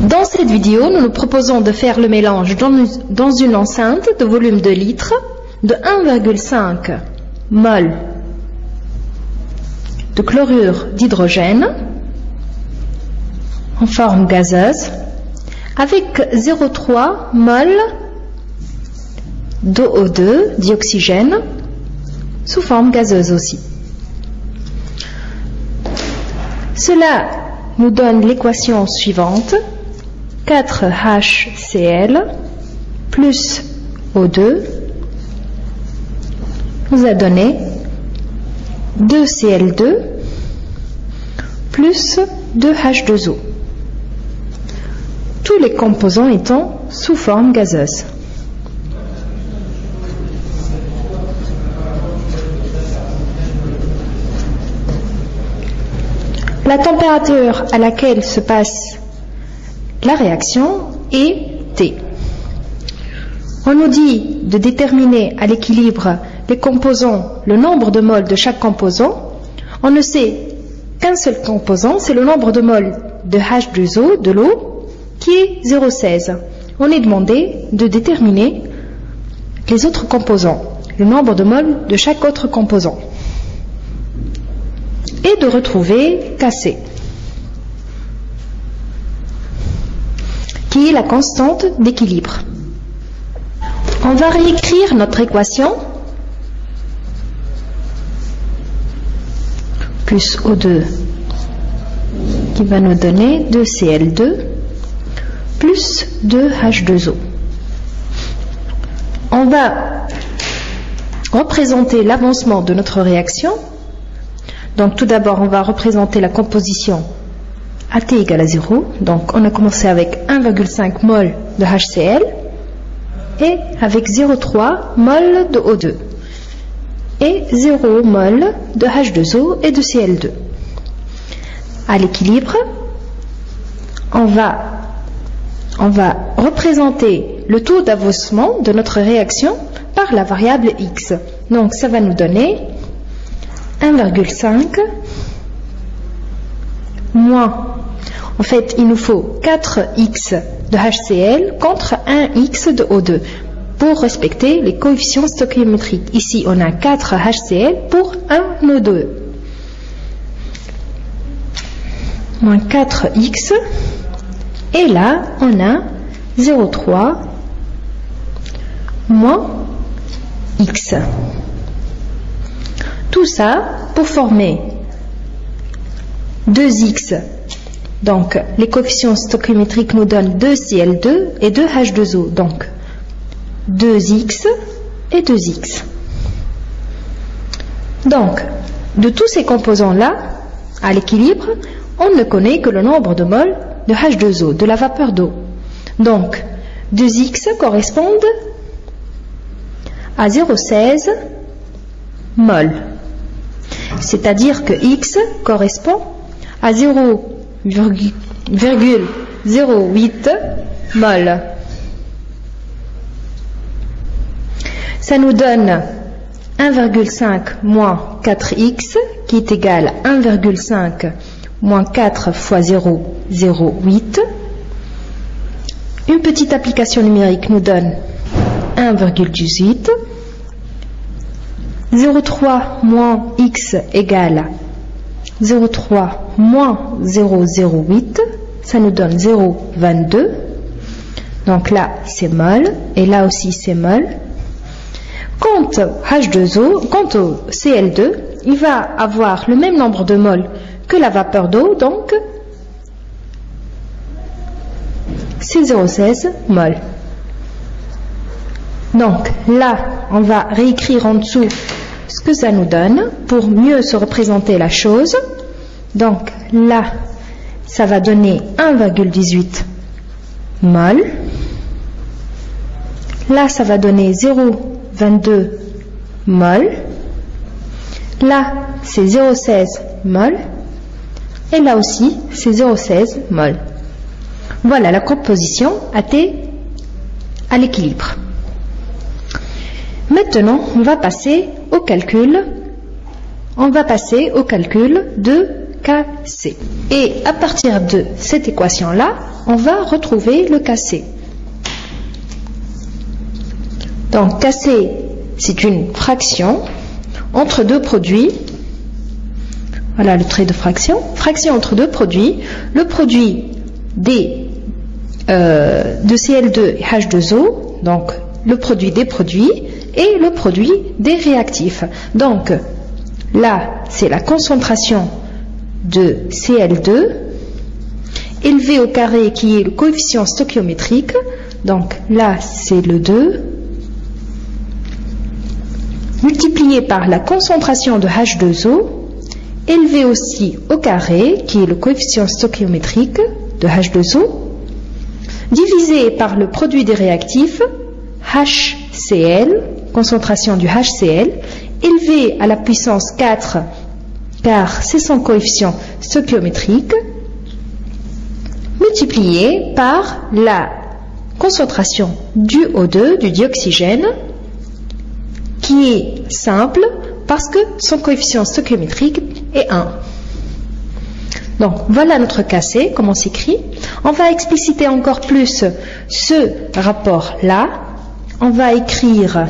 Dans cette vidéo, nous nous proposons de faire le mélange dans une enceinte de volume de litres de 1,5 mol de chlorure d'hydrogène en forme gazeuse avec 0,3 mol d'OO2, dioxygène, sous forme gazeuse aussi. Cela nous donne l'équation suivante: 4HCl plus O2 nous a donné 2Cl2 plus 2H2O. Tous les composants étant sous forme gazeuse. La température à laquelle se passe la réaction est T. On nous dit de déterminer à l'équilibre les composants, le nombre de moles de chaque composant. On ne sait qu'un seul composant, c'est le nombre de moles de H2O, de l'eau, qui est 0,16. On est demandé de déterminer les autres composants, le nombre de moles de chaque autre composant, et de retrouver Kc, qui est la constante d'équilibre. On va réécrire notre équation. Plus O2 qui va nous donner 2Cl2 plus 2H2O. On va représenter l'avancement de notre réaction. Donc tout d'abord, on va représenter la composition à T égale à 0. Donc on a commencé avec 1,5 mol de HCl et avec 0,3 mol de O2 et 0 mol de H2O et de Cl2. À l'équilibre, on va représenter le taux d'avancement de notre réaction par la variable x. Donc ça va nous donner 1,5 moins, en fait il nous faut 4x de HCl contre 1x de O2 pour respecter les coefficients stoichiométriques. Ici on a 4 HCl pour 1 O2 moins 4x, et là on a 0,3 moins x. Tout ça pour former 2x. Donc les coefficients stoichiométriques nous donnent 2Cl2 et 2H2O. Donc 2x et 2x. Donc de tous ces composants-là, à l'équilibre, on ne connaît que le nombre de moles de H2O, de la vapeur d'eau. Donc 2x correspondent à 0,16 mol. C'est-à-dire que x correspond à 0,08 mol. Ça nous donne 1,5 moins 4x qui est égal à 1,5 moins 4 fois 0,08. Une petite application numérique nous donne 1,18. 0,3 moins x égale 0,3 moins 0,08, ça nous donne 0,22. Donc là c'est mol et là aussi c'est mol. Quant H2O, quant au Cl2, il va avoir le même nombre de moles que la vapeur d'eau, donc c'est 0,16 mol. Donc là, on va réécrire en dessous ce que ça nous donne pour mieux se représenter la chose. Donc là, ça va donner 1,18 mol. Là, ça va donner 0,22 mol. Là, c'est 0,16 mol. Et là aussi, c'est 0,16 mol. Voilà la composition AT à l'équilibre. Maintenant, on va passer au calcul de KC. Et à partir de cette équation-là, on va retrouver le KC. Donc KC, c'est une fraction entre deux produits. Voilà le trait de fraction. Fraction entre deux produits. Le produit de Cl2 et H2O, donc le produit des produits, et le produit des réactifs. Donc là, c'est la concentration de Cl2 élevé au carré qui est le coefficient stoichiométrique. Donc là, c'est le 2 multiplié par la concentration de H2O élevé aussi au carré qui est le coefficient stoichiométrique de H2O divisé par le produit des réactifs HCl, concentration du HCl, élevé à la puissance 4, car c'est son coefficient stoichiométrique, multiplié par la concentration du O2, du dioxygène, qui est simple parce que son coefficient stoichiométrique est 1. Donc voilà notre KC, comment s'écrit. On va expliciter encore plus ce rapport-là. On va écrire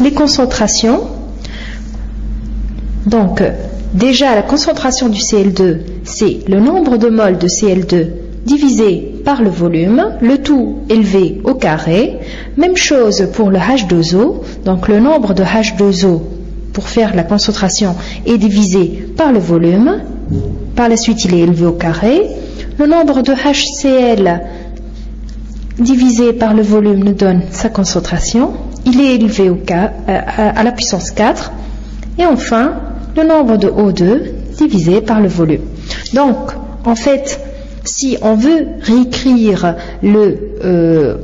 les concentrations. Donc déjà la concentration du Cl2, c'est le nombre de moles de Cl2 divisé par le volume, le tout élevé au carré. Même chose pour le H2O, donc le nombre de H2O pour faire la concentration est divisé par le volume, par la suite il est élevé au carré. Le nombre de HCl divisé par le volume nous donne sa concentration, il est élevé à la puissance 4. Et enfin, le nombre de O2 divisé par le volume. Donc, en fait, si on veut réécrire le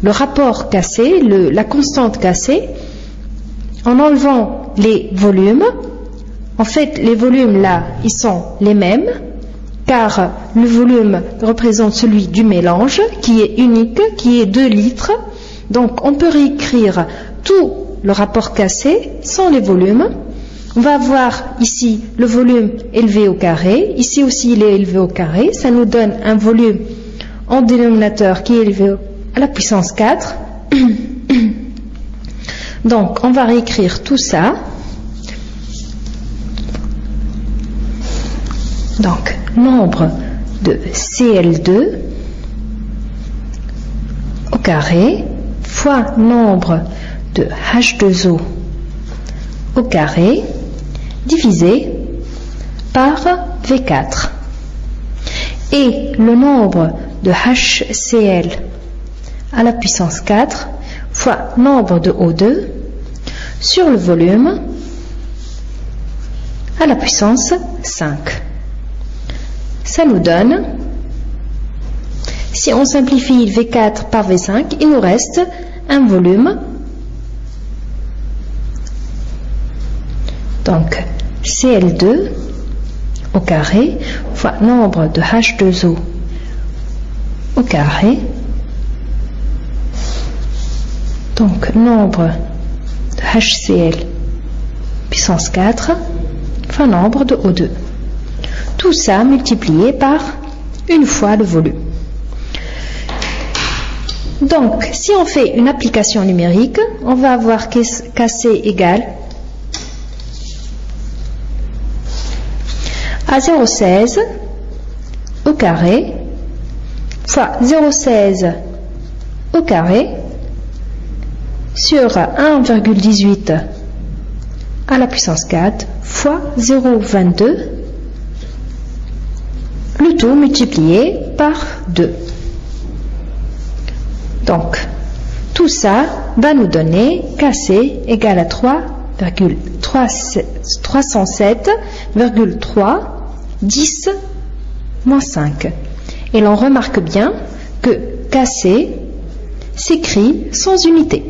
rapport KC, la constante KC, en enlevant les volumes, en fait, les volumes là, ils sont les mêmes, car le volume représente celui du mélange, qui est unique, qui est 2 litres. Donc, on peut réécrire tout le rapport KC sans les volumes. On va avoir ici le volume élevé au carré, ici aussi il est élevé au carré, ça nous donne un volume en dénominateur qui est élevé à la puissance 4. Donc on va réécrire tout ça. Donc nombre de Cl2 au carré fois nombre de H2O au carré divisé par V4 et le nombre de HCl à la puissance 4 fois nombre de O2 sur le volume à la puissance 5. Ça nous donne, si on simplifie V4 par V5, il nous reste un volume. Donc, Cl2 au carré fois nombre de H2O au carré. Donc, nombre de HCl puissance 4 fois nombre de O2. Tout ça multiplié par une fois le volume. Donc, si on fait une application numérique, on va avoir KC égale à 0,16 au carré fois 0,16 au carré sur 1,18 à la puissance 4 fois 0,22, le tout multiplié par 2. Donc, tout ça va nous donner KC égale à 307,3 10 moins 5. Et l'on remarque bien que KC s'écrit sans unité.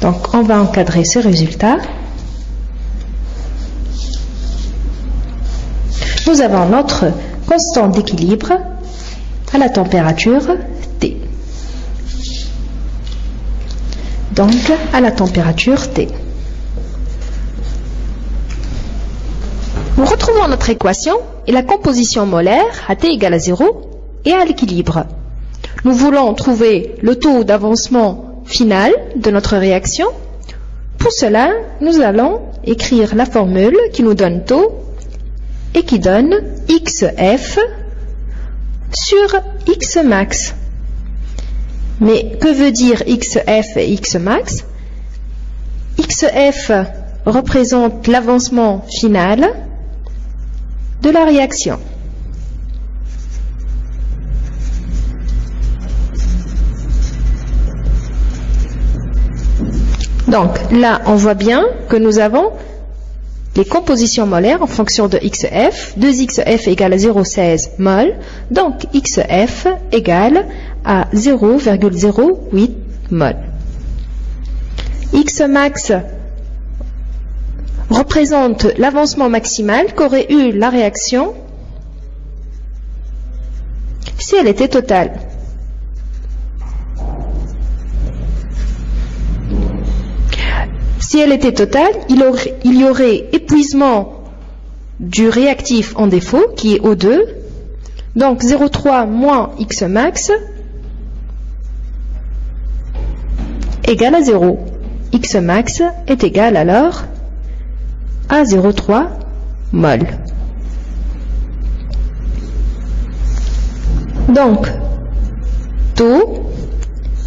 Donc, on va encadrer ce résultat. Nous avons notre constante d'équilibre à la température T. Donc, à la température T. Nous retrouvons notre équation et la composition molaire à T égale à 0 et à l'équilibre. Nous voulons trouver le taux d'avancement final de notre réaction. Pour cela, nous allons écrire la formule qui nous donne taux et qui donne XF sur X max. Mais que veut dire XF et X max? XF représente l'avancement final de la réaction. Donc là, on voit bien que nous avons les compositions molaires en fonction de XF. 2XF égale à 0,16 mol. Donc XF égale à 0,08 mol. X max représente l'avancement maximal qu'aurait eu la réaction si elle était totale. Si elle était totale, il y aurait épuisement du réactif en défaut, qui est O2. Donc 0,3 moins X max égale à 0. X max est égal alors à 0,3 mol. Donc, taux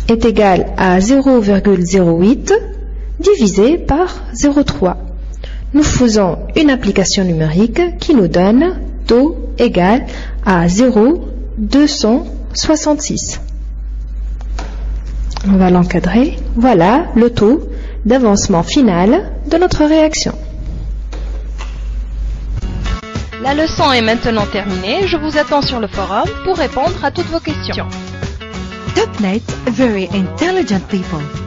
est égal à 0,08 divisé par 0,3. Nous faisons une application numérique qui nous donne taux égal à 0,266. On va l'encadrer. Voilà le taux d'avancement final de notre réaction. La leçon est maintenant terminée. Je vous attends sur le forum pour répondre à toutes vos questions. Topnet, very intelligent people.